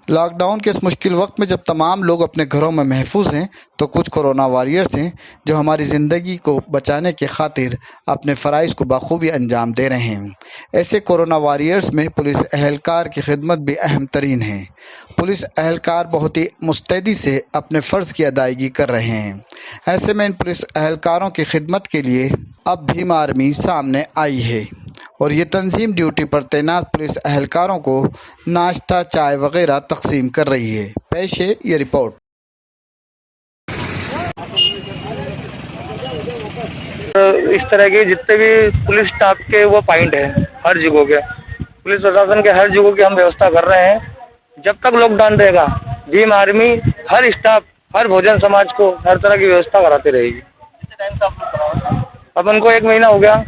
Lockdown के इस मुश्किल वक्त में जब तमाम लोग अपने घरों में महफूज हैं, तो कुछ कोरोना वॉरियर्स हैं जो हमारी ज़िंदगी को बचाने के खातिर अपने फ़राइज़ को बखूबी अंजाम दे रहे हैं। ऐसे कोरोना वॉरियर्स में पुलिस अहलकार की खिदमत भी अहम तरीन है। पुलिस अहलकार बहुत ही मुस्तैदी से अपने फ़र्ज़ की अदायगी कर रहे हैं। ऐसे में इन पुलिस अहलकारों की खिदमत के लिए अब भीम आर्मी सामने आई है और ये तंजीम ड्यूटी पर तैनात पुलिस अहलकारों को नाश्ता, चाय वगैरह तकसीम कर रही है। पेश है ये रिपोर्ट। इस तरह के जितने भी पुलिस स्टाफ के वो पॉइंट है, हर जगह के पुलिस प्रशासन के हर जगह की हम व्यवस्था कर रहे हैं। जब तक लॉकडाउन रहेगा, भीम आर्मी हर स्टाफ, हर भोजन समाज को हर तरह की व्यवस्था कराती रहेगी। अपन को 1 महीना हो गया।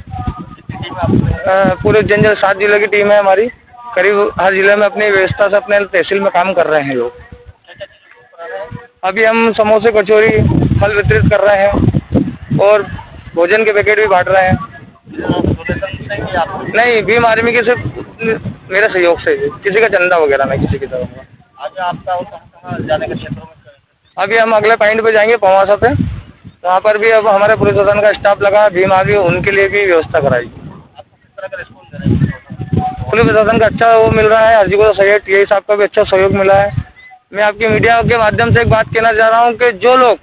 पूरे जंजल 7 जिले की टीम है हमारी। करीब हर जिले में अपनी व्यवस्था से अपने तहसील में काम कर रहे हैं लोग। अभी हम समोसे, कचौरी, फल वितरित कर रहे हैं और भोजन के पैकेट भी बांट रहे हैं। नहीं, भीम आर्मी के सिर्फ मेरे सहयोग से, किसी का चंदा वगैरह नहीं, किसी की तरफ का। आज आपका कहाँ जाने का क्षेत्रों में? अभी हम अगले पॉइंट पे जाएंगे, पवासा पे। वहाँ पर भी अब हमारे पुलिस प्रशासन का स्टाफ लगा है, भीम आर्मी उनके लिए भी व्यवस्था कराई। आपको किस तरह का रिस्पॉन्स दे रहे हैं? पुलिस प्रशासन का अच्छा वो मिल रहा है, हर जगह सहयोग, टीआई साहब का भी अच्छा सहयोग मिला है। मैं आपकी मीडिया के माध्यम से एक बात कहना चाह रहा हूँ कि जो लोग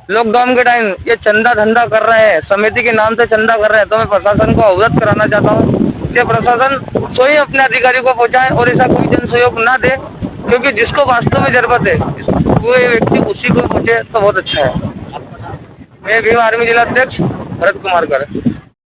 लॉकडाउन के टाइम ये चंदा धंधा कर रहे हैं, समिति के नाम से चंदा कर रहे हैं, तो मैं प्रशासन को अवगत कराना चाहता हूँ कि प्रशासन स्वयं अपने अधिकारी को पहुँचाए और ऐसा कोई जन सहयोग ना दे, क्योंकि जिसको वास्तव में जरूरत है वो व्यक्ति उसी को पहुँचे तो बहुत अच्छा है। मैं भीम आर्मी जिला अध्यक्ष भरत कुमार कर।